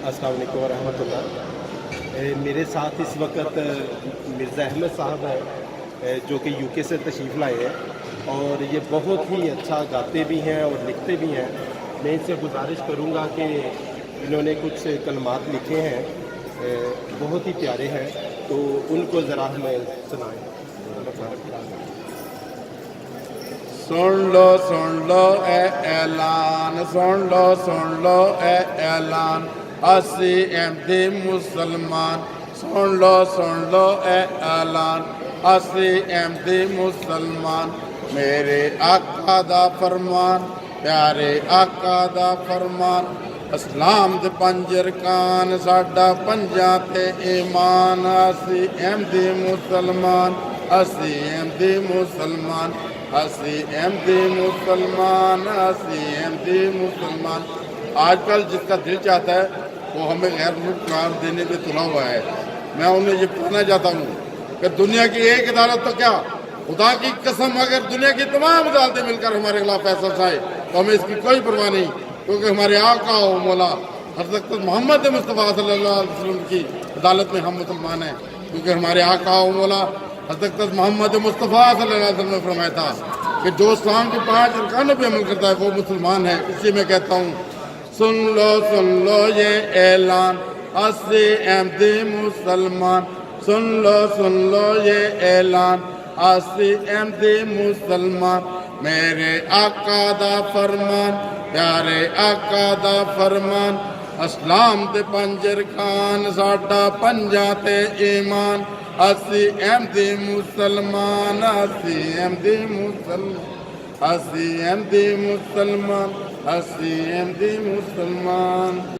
अस्सलाम वालेकुम वरहमतुल्लाह। मेरे साथ इस वक्त मिर्ज़ा अहमद साहब हैं जो कि यूके से तशरीफ़ लाए हैं और ये बहुत ही अच्छा गाते भी हैं और लिखते भी हैं। मैं इनसे गुजारिश करूँगा कि इन्होंने कुछ कलमात लिखे हैं बहुत ही प्यारे हैं, तो उनको ज़रा हमें सुनाएं। सुन लो ए ऐलान, सुन लो ए ऐलान, असी अहमदी मुसलमान। सुन लो ए ऐलान, असी अहमदी मुसलमान। मेरे आका दा फरमान, प्यारे आका दा फरमान। इस्लाम दे पंजर कान, साडा पंजां ते ईमान। असी अहमदी मुसलमान, असी अहमदी मुसलमान, असी अहमदी मुसलमान, असी अहमदी मुसलमान। आजकल जिसका दिल चाहता है वो हमें गैर मुल्क करार देने पे तुला हुआ है। मैं उन्हें ये कहना चाहता हूँ कि दुनिया की एक अदालत तो क्या, खुदा की कसम, अगर दुनिया की तमाम अदालतें मिलकर हमारे खिलाफ फैसला उठाए तो हमें इसकी कोई परवाह नहीं, क्योंकि हमारे आका और मौला हज़रत मोहम्मद मुस्तफ़ा सल्लल्लाहु अलैहि वसल्लम की अदालत में हम मुसलमान हैं। क्योंकि हमारे आका और मौला हज़रत मोहम्मद मुस्तफ़ा सल्लल्लाहु अलैहि वसल्लम ने फरमाया था कि जो इस्लाम के 5 अरकानों पे अमल करता है वो मुसलमान है। इसी में कहता हूँ, सुन लो ये ऐलान, असी अहमदी मुसलमान। सुन लो ये ऐलान, असी अहमदी मुसलमान। मेरे आका दा फरमान, प्यारे आका दा फरमान। इस्लाम दे पंजर खान, साडा पंजां ते ईमान। असी अहमदी मुसलमान, असी अहमदी मुसलमान, असी अहमदी मुसलमान, असी अहमदी मुसलमान।